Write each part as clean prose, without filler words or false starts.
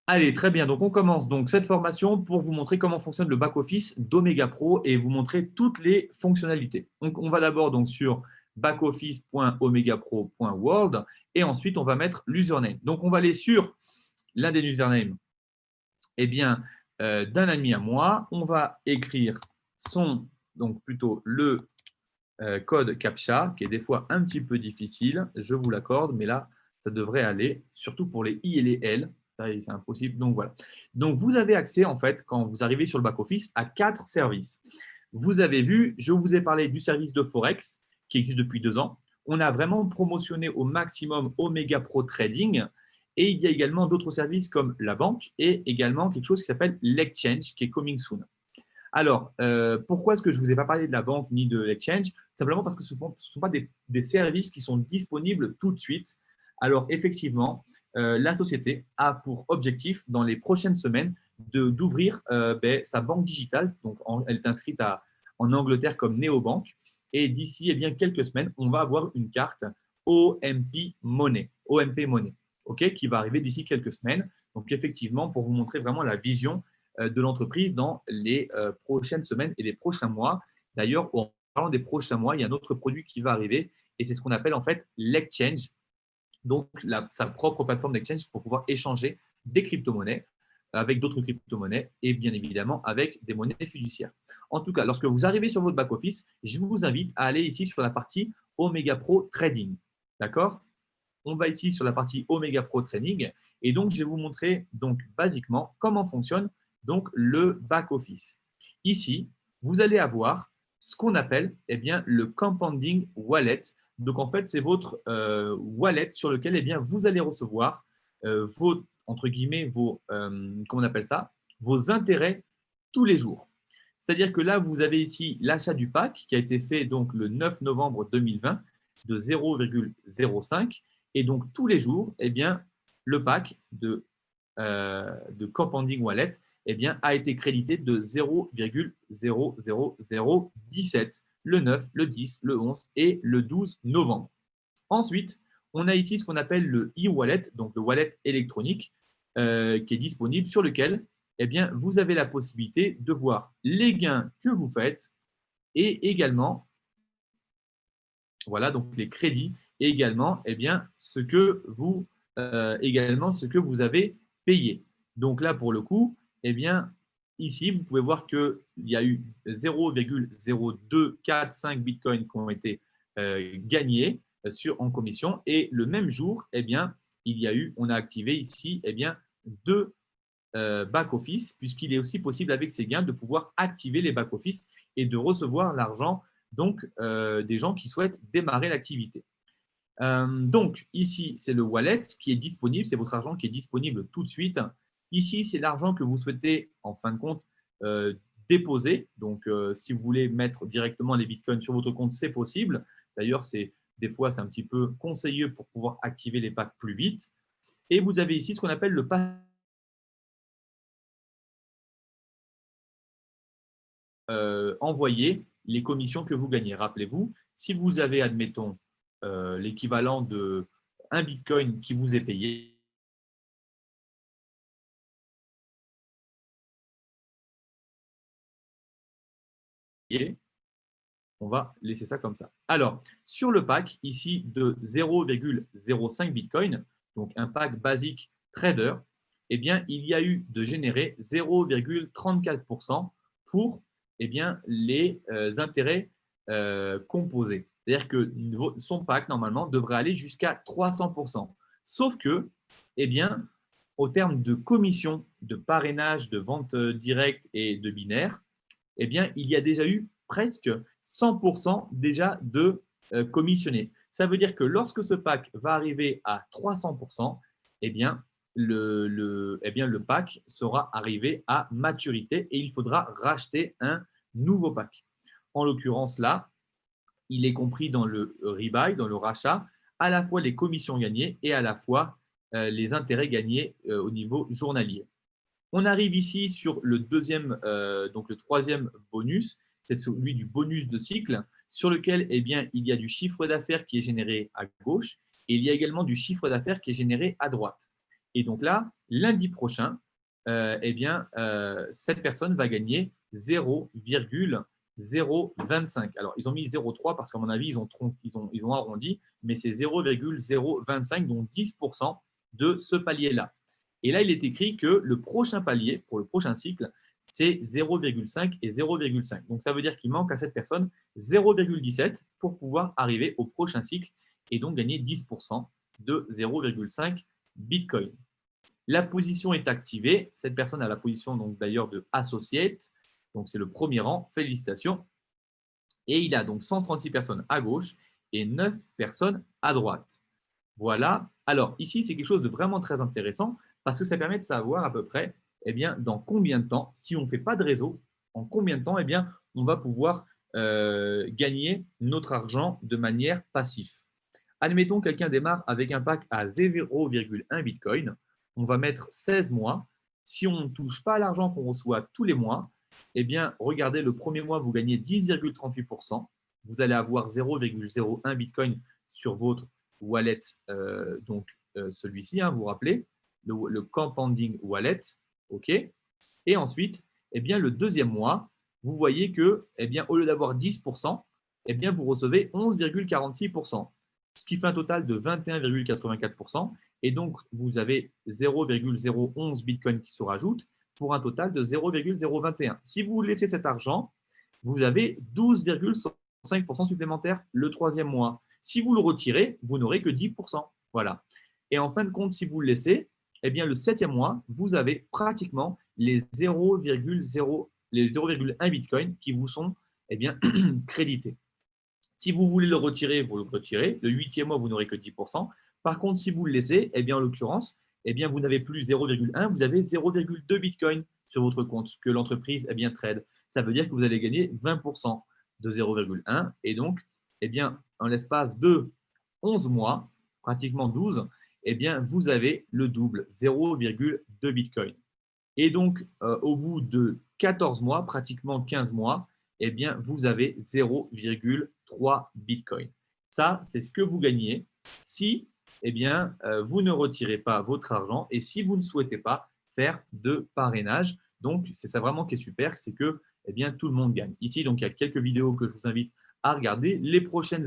Allez, très bien. Donc, on commence donc cette formation pour vous montrer comment fonctionne le back-office d'Omega Pro et vous montrer toutes les fonctionnalités. Donc, on va d'abord donc sur backoffice.omegapro.world et ensuite, on va mettre l'username. Donc, on va aller sur l'un des usernames eh bien, d'un ami à moi. On va écrire donc plutôt le code CAPTCHA, qui est des fois un petit peu difficile, je vous l'accorde, mais là, ça devrait aller, surtout pour les I et les L. Ça, c'est impossible. Donc voilà. Donc vous avez accès, en fait, quand vous arrivez sur le back-office, à 4 services. Vous avez vu, je vous ai parlé du service de Forex qui existe depuis 2 ans. On a vraiment promotionné au maximum Omega Pro Trading. Et il y a également d'autres services comme la banque et également quelque chose qui s'appelle l'Exchange qui est coming soon. Alors, pourquoi est-ce que je ne vous ai pas parlé de la banque ni de l'exchange? Simplement parce que ce ne sont pas des services qui sont disponibles tout de suite. Alors, effectivement, la société a pour objectif, dans les prochaines semaines, d'ouvrir sa banque digitale. Donc, elle est inscrite en Angleterre comme Neobank. Et d'ici quelques semaines, on va avoir une carte OMP Money, ok, qui va arriver d'ici quelques semaines. Donc, effectivement, pour vous montrer vraiment la vision de l'entreprise dans les prochaines semaines et les prochains mois. D'ailleurs, en parlant des prochains mois, il y a un autre produit qui va arriver et c'est ce qu'on appelle en fait l'exchange, donc sa propre plateforme d'exchange pour pouvoir échanger des crypto-monnaies avec d'autres crypto-monnaies et bien évidemment avec des monnaies fiduciaires. En tout cas, lorsque vous arrivez sur votre back-office, je vous invite à aller ici sur la partie Omega Pro Trading. D'accord? On va ici sur la partie Omega Pro Training et donc je vais vous montrer donc basiquement comment fonctionne donc le back office. Ici, vous allez avoir ce qu'on appelle le compounding wallet. Donc en fait, c'est votre wallet sur lequel vous allez recevoir vos entre guillemets comment on appelle ça, vos intérêts tous les jours. C'est-à-dire que là, vous avez ici l'achat du pack qui a été fait donc le 9 novembre 2020 de 0,05 et donc, tous les jours, le pack de Compounding Wallet a été crédité de 0,00017 le 9, le 10, le 11 et le 12 novembre. Ensuite, on a ici ce qu'on appelle le e-wallet, donc le wallet électronique, qui est disponible, sur lequel vous avez la possibilité de voir les gains que vous faites et également voilà, donc les crédits et également, ce que vous avez payé. Donc là, pour le coup, ici, vous pouvez voir qu'il y a eu 0,0245 bitcoins qui ont été gagnés en commission. Et le même jour, on a activé ici deux back-office, puisqu'il est aussi possible avec ces gains de pouvoir activer les back-office et de recevoir l'argent donc des gens qui souhaitent démarrer l'activité. Donc ici, c'est le wallet qui est disponible, c'est votre argent qui est disponible tout de suite. Ici, c'est l'argent que vous souhaitez en fin de compte euh, déposer. Donc si vous voulez mettre directement les bitcoins sur votre compte, c'est possible. D'ailleurs, des fois, c'est un petit peu conseillé pour pouvoir activer les packs plus vite. Et vous avez ici ce qu'on appelle le pass envoyer les commissions que vous gagnez. Rappelez-vous, si vous avez, admettons, l'équivalent de un bitcoin qui vous est payé, on va laisser ça comme ça. Alors, sur le pack ici de 0,05 bitcoin, donc un pack basique trader, il y a eu de générer 0,34% pour les intérêts composés. C'est-à-dire que son pack, normalement, devrait aller jusqu'à 300%. Sauf que, eh bien, au terme de commission, de parrainage, de vente directe et de binaire, il y a déjà eu presque 100% déjà de commissionnés. Ça veut dire que lorsque ce pack va arriver à 300%, le pack sera arrivé à maturité et il faudra racheter un nouveau pack. En l'occurrence, là, il est compris dans le rebuy, dans le rachat, à la fois les commissions gagnées et à la fois les intérêts gagnés au niveau journalier. On arrive ici sur donc le troisième bonus, c'est celui du bonus de cycle, sur lequel il y a du chiffre d'affaires qui est généré à gauche et il y a également du chiffre d'affaires qui est généré à droite. Et donc là, lundi prochain, cette personne va gagner 0,025. Alors, ils ont mis 0,3 parce qu'à mon avis, ils ont arrondi, mais c'est 0,025, donc 10% de ce palier-là. Et là, il est écrit que le prochain palier, pour le prochain cycle, c'est 0,5 et 0,5. Donc, ça veut dire qu'il manque à cette personne 0,17 pour pouvoir arriver au prochain cycle et donc gagner 10% de 0,5 Bitcoin. La position est activée. Cette personne a la position donc d'ailleurs de associate. Donc, c'est le premier rang. Félicitations. Et il a donc 136 personnes à gauche et 9 personnes à droite. Voilà. Alors, ici, c'est quelque chose de vraiment très intéressant parce que ça permet de savoir à peu près dans combien de temps, si on ne fait pas de réseau, en combien de temps on va pouvoir gagner notre argent de manière passive. Admettons que quelqu'un démarre avec un pack à 0,1 Bitcoin. On va mettre 16 mois. Si on ne touche pas à l'argent qu'on reçoit tous les mois, regardez, le premier mois, vous gagnez 10,38%. Vous allez avoir 0,01 Bitcoin sur votre wallet, celui-ci, vous vous rappelez, le compounding wallet. OK. Et ensuite, le deuxième mois, vous voyez que, au lieu d'avoir 10%, vous recevez 11,46%, ce qui fait un total de 21,84%. Et donc, vous avez 0,011 Bitcoin qui se rajoute pour un total de 0,021. Si vous laissez cet argent, vous avez 12,5% supplémentaire le troisième mois. Si vous le retirez, vous n'aurez que 10%. Voilà. Et en fin de compte, si vous le laissez, le septième mois, vous avez pratiquement les 0,1 Bitcoin qui vous sont crédités. Si vous voulez le retirer, vous le retirez. Le huitième mois, vous n'aurez que 10%. Par contre, si vous le laissez, en l'occurrence, vous n'avez plus 0,1, vous avez 0,2 Bitcoin sur votre compte que l'entreprise trade. Ça veut dire que vous allez gagner 20% de 0,1. Et donc, en l'espace de 11 mois, pratiquement 12, vous avez le double, 0,2 Bitcoin. Et donc, au bout de 14 mois, pratiquement 15 mois, vous avez 0,3 Bitcoin. Ça, c'est ce que vous gagnez si vous ne retirez pas votre argent et si vous ne souhaitez pas faire de parrainage. Donc, c'est ça vraiment qui est super, c'est que tout le monde gagne. Ici, donc, il y a quelques vidéos que je vous invite à regarder. Les prochains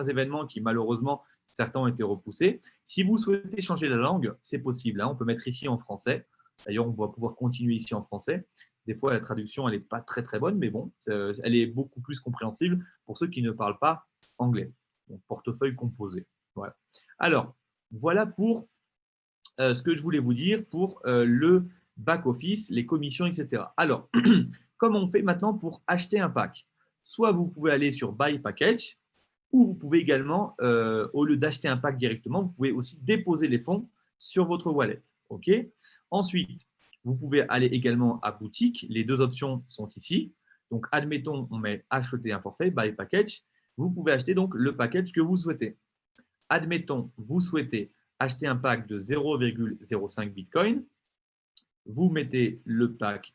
événements qui, malheureusement, certains ont été repoussés. Si vous souhaitez changer la langue, c'est possible. On peut mettre ici en français. D'ailleurs, on va pouvoir continuer ici en français. Des fois, la traduction, elle n'est pas très, très bonne, mais bon, elle est beaucoup plus compréhensible pour ceux qui ne parlent pas anglais. Donc, portefeuille composé. Voilà. Alors, voilà pour ce que je voulais vous dire pour le back-office, les commissions, etc. Alors, comment on fait maintenant pour acheter un pack? Soit vous pouvez aller sur Buy Package, ou vous pouvez également, au lieu d'acheter un pack directement, vous pouvez aussi déposer les fonds sur votre wallet. OK. Ensuite, vous pouvez aller également à boutique. Les deux options sont ici. Donc, admettons, on met acheter un forfait, Buy Package. Vous pouvez acheter donc le package que vous souhaitez. Admettons, vous souhaitez acheter un pack de 0,05 Bitcoin. Vous mettez le pack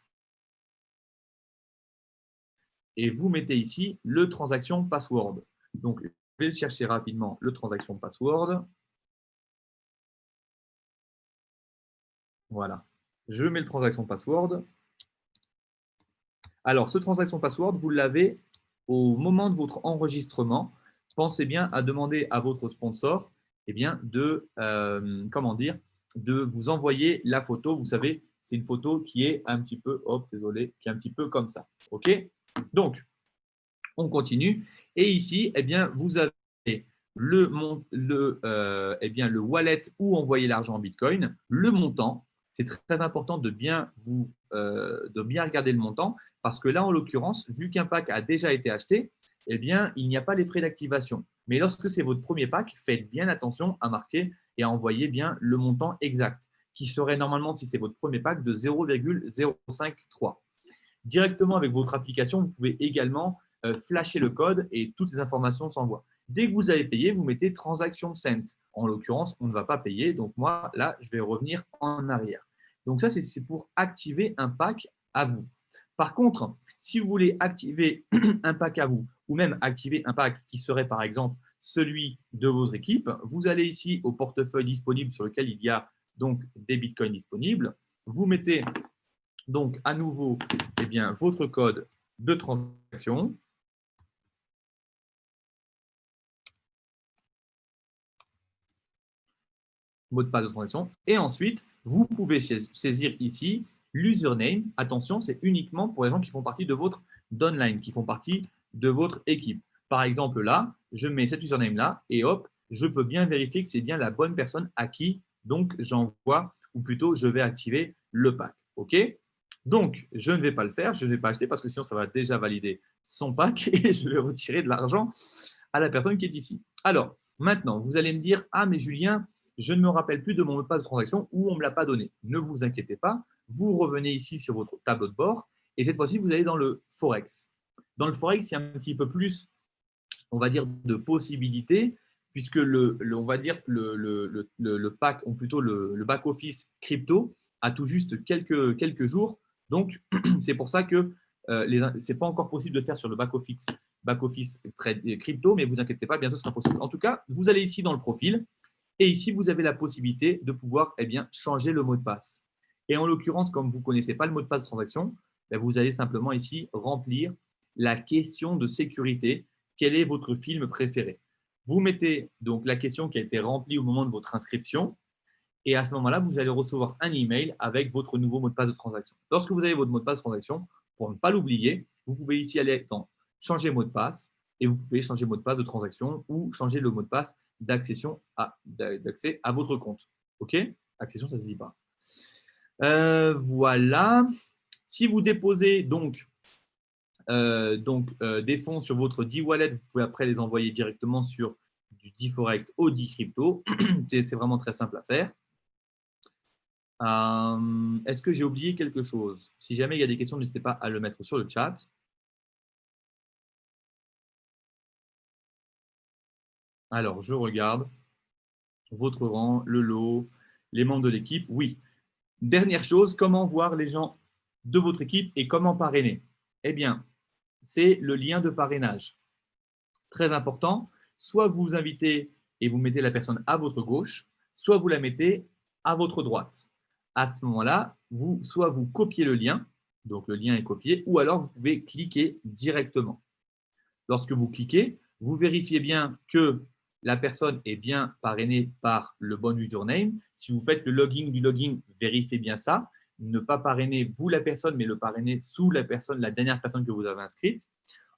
et vous mettez ici le transaction password. Donc, je vais chercher rapidement le transaction password. Voilà. Je mets le transaction password. Alors, ce transaction password, vous l'avez au moment de votre enregistrement. Pensez bien à demander à votre sponsor de vous envoyer la photo. Vous savez, c'est une photo qui est un petit peu, qui est un petit peu comme ça. OK? Donc, on continue. Et ici, vous avez le wallet où envoyer l'argent en Bitcoin, le montant. C'est très important de bien regarder le montant parce que là, en l'occurrence, vu qu'un pack a déjà été acheté, il n'y a pas les frais d'activation. Mais lorsque c'est votre premier pack, faites bien attention à marquer et à envoyer bien le montant exact, qui serait normalement, si c'est votre premier pack, de 0,053. Directement avec votre application, vous pouvez également flasher le code et toutes ces informations s'envoient. Dès que vous avez payé, vous mettez transaction sent. En l'occurrence, on ne va pas payer. Donc, moi, là, je vais revenir en arrière. Donc, ça, c'est pour activer un pack à vous. Par contre, si vous voulez activer un pack à vous ou même activer un pack qui serait, par exemple, celui de votre équipe, vous allez ici au portefeuille disponible sur lequel il y a donc des bitcoins disponibles. Vous mettez donc à nouveau votre code de transaction. Mot de passe de transaction. Et ensuite, vous pouvez saisir ici l'username. Attention, c'est uniquement pour les gens qui font partie de votre downline, qui font partie de votre équipe. Par exemple, là, je mets cet username-là et hop, je peux bien vérifier que c'est bien la bonne personne à qui donc j'envoie, ou plutôt je vais activer le pack. OK? Donc, je ne vais pas le faire, je ne vais pas acheter parce que sinon, ça va déjà valider son pack et je vais retirer de l'argent à la personne qui est ici. Alors, maintenant, vous allez me dire, ah, mais Julien, je ne me rappelle plus de mon mot de passe de transaction ou on ne me l'a pas donné. Ne vous inquiétez pas, vous revenez ici sur votre tableau de bord et cette fois-ci, vous allez dans le Forex. Dans le Forex, il y a un petit peu plus, on va dire, de possibilités puisque on va dire le pack, ou plutôt le back-office crypto a tout juste quelques jours. Donc, c'est pour ça que ce n'est pas encore possible de faire sur le back-office crypto, mais vous inquiétez pas, bientôt ce sera possible. En tout cas, vous allez ici dans le profil et ici, vous avez la possibilité de pouvoir changer le mot de passe. Et en l'occurrence, comme vous ne connaissez pas le mot de passe de transaction, vous allez simplement ici remplir la question de sécurité. Quel est votre film préféré? Vous mettez donc la question qui a été remplie au moment de votre inscription et à ce moment-là, vous allez recevoir un email avec votre nouveau mot de passe de transaction. Lorsque vous avez votre mot de passe de transaction, pour ne pas l'oublier, vous pouvez ici aller dans changer mot de passe et vous pouvez changer mot de passe de transaction ou changer le mot de passe d'accès à votre compte. OK? Accession, ça ne se dit pas. Voilà. Si vous déposez des fonds sur votre D-Wallet, vous pouvez après les envoyer directement sur du D-Forex au D-Crypto. C'est vraiment très simple à faire. Est-ce que j'ai oublié quelque chose? Si jamais il y a des questions, n'hésitez pas à le mettre sur le chat. Alors, je regarde votre rang, le lot, les membres de l'équipe. Oui. Dernière chose, comment voir les gens de votre équipe et comment parrainer? Eh bien, c'est le lien de parrainage. Très important. Soit vous invitez et vous mettez la personne à votre gauche, soit vous la mettez à votre droite. À ce moment-là, soit vous copiez le lien, donc le lien est copié, ou alors vous pouvez cliquer directement. Lorsque vous cliquez, vous vérifiez bien que la personne est bien parrainée par le bon username. Si vous faites le login du login, vérifiez bien ça. Ne pas parrainer vous la personne, mais le parrainer sous la dernière personne que vous avez inscrite.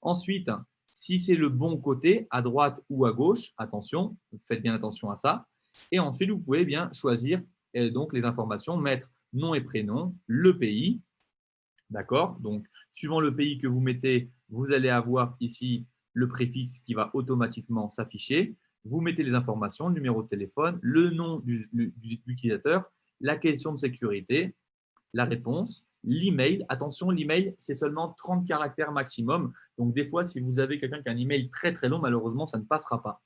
Ensuite, si c'est le bon côté, à droite ou à gauche, attention, faites bien attention à ça. Et ensuite, vous pouvez bien choisir donc les informations, mettre nom et prénom, le pays. D'accord? Donc, suivant le pays que vous mettez, vous allez avoir ici le préfixe qui va automatiquement s'afficher. Vous mettez les informations, le numéro de téléphone, le nom de l'utilisateur, la question de sécurité, la réponse, l'email. Attention, l'email, c'est seulement 30 caractères maximum. Donc, des fois, si vous avez quelqu'un qui a un email très, très long, malheureusement, ça ne passera pas.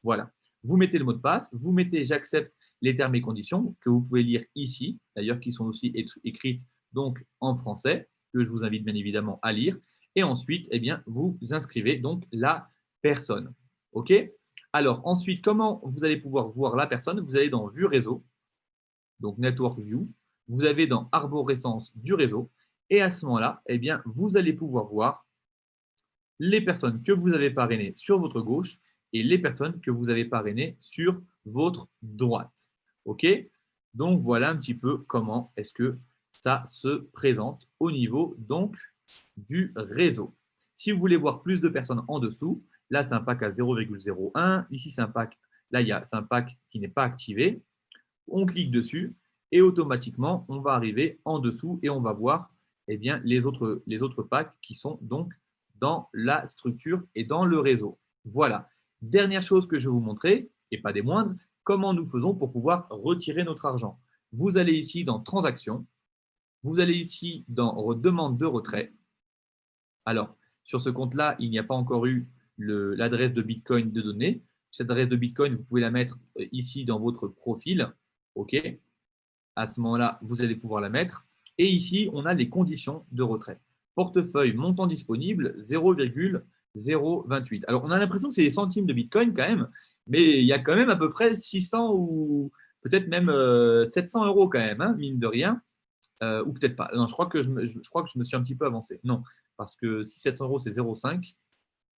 Voilà. Vous mettez le mot de passe, vous mettez « J'accepte les termes et conditions » que vous pouvez lire ici, d'ailleurs, qui sont aussi écrites donc en français, que je vous invite bien évidemment à lire. Et ensuite, vous inscrivez donc la personne. OK? Alors, ensuite, comment vous allez pouvoir voir la personne? Vous allez dans « Vue réseau », donc « Network View ». Vous avez dans « Arborescence du réseau ». Et à ce moment-là, vous allez pouvoir voir les personnes que vous avez parrainées sur votre gauche et les personnes que vous avez parrainées sur votre droite. OK? Donc, voilà un petit peu comment est-ce que ça se présente au niveau donc du réseau. Si vous voulez voir plus de personnes en dessous, là, c'est un pack à 0,01. Ici, c'est un pack, c'est un pack qui n'est pas activé. On clique dessus et automatiquement, on va arriver en dessous et on va voir les autres packs qui sont donc dans la structure et dans le réseau. Voilà. Dernière chose que je vais vous montrer, et pas des moindres, comment nous faisons pour pouvoir retirer notre argent. Vous allez ici dans Transactions, vous allez ici dans Demande de retrait. Alors, sur ce compte-là, il n'y a pas encore eu l'adresse de Bitcoin de données. Cette adresse de Bitcoin, vous pouvez la mettre ici dans votre profil. OK. À ce moment-là, vous allez pouvoir la mettre. Et ici, on a les conditions de retrait. Portefeuille, montant disponible, 0,028. Alors, on a l'impression que c'est des centimes de Bitcoin quand même, mais il y a quand même à peu près 600 ou peut-être même 700 € quand même, hein, mine de rien. Ou peut-être pas. Non, je crois que je crois que je me suis un petit peu avancé. Non, parce que si 700 € c'est 0,5,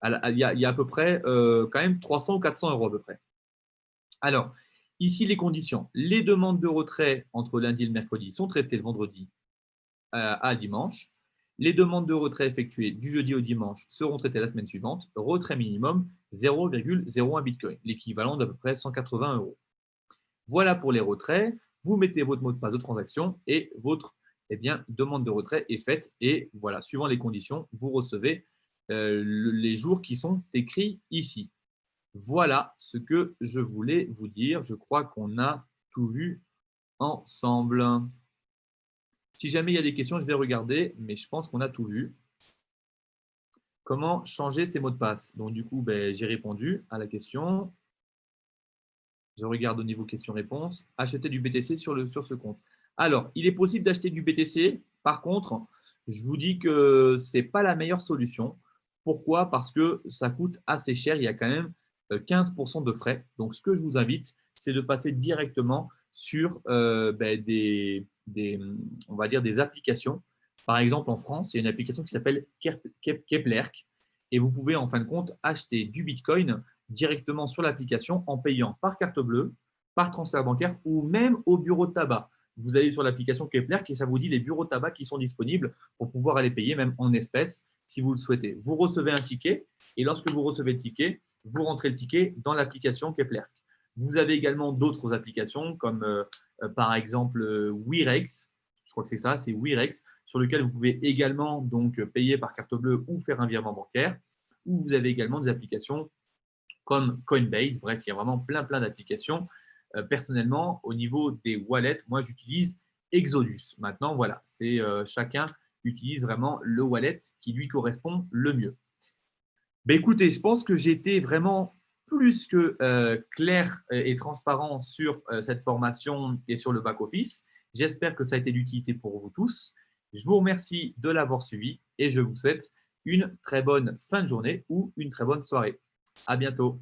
il y a à peu près quand même 300 ou 400 € à peu près. Alors, ici les conditions. Les demandes de retrait entre lundi et le mercredi sont traitées le vendredi à dimanche. Les demandes de retrait effectuées du jeudi au dimanche seront traitées la semaine suivante. Retrait minimum 0,01 Bitcoin, l'équivalent d'à peu près 180 €. Voilà pour les retraits. Vous mettez votre mot de passe de transaction et votre demande de retrait est faite. Et voilà, suivant les conditions, vous recevez les jours qui sont écrits ici. Voilà ce que je voulais vous dire. Je crois qu'on a tout vu ensemble. Si jamais il y a des questions, je vais regarder, mais je pense qu'on a tout vu. Comment changer ces mots de passe? Donc, du coup, j'ai répondu à la question. Je regarde au niveau questions-réponses. Acheter du BTC sur ce compte. Alors, il est possible d'acheter du BTC. Par contre, je vous dis que ce n'est pas la meilleure solution. Pourquoi? Parce que ça coûte assez cher. Il y a quand même 15% de frais. Donc, ce que je vous invite, c'est de passer directement sur on va dire des applications. Par exemple, en France, il y a une application qui s'appelle Keplerk. Et vous pouvez, en fin de compte, acheter du Bitcoin directement sur l'application en payant par carte bleue, par transfert bancaire ou même au bureau de tabac. Vous allez sur l'application Kepler et ça vous dit les bureaux de tabac qui sont disponibles pour pouvoir aller payer même en espèces si vous le souhaitez. Vous recevez un ticket et lorsque vous recevez le ticket, vous rentrez le ticket dans l'application Kepler. Vous avez également d'autres applications comme par exemple Wirex, je crois que c'est ça, c'est Wirex, sur lequel vous pouvez également donc payer par carte bleue ou faire un virement bancaire. Ou vous avez également des applications comme Coinbase. Bref, il y a vraiment plein d'applications. Personnellement, au niveau des wallets, moi, j'utilise Exodus. Maintenant, voilà, c'est chacun utilise vraiment le wallet qui lui correspond le mieux. Écoutez, je pense que j'ai été vraiment plus que clair et transparent sur cette formation et sur le back-office. J'espère que ça a été d'utilité pour vous tous. Je vous remercie de l'avoir suivi et je vous souhaite une très bonne fin de journée ou une très bonne soirée. À bientôt.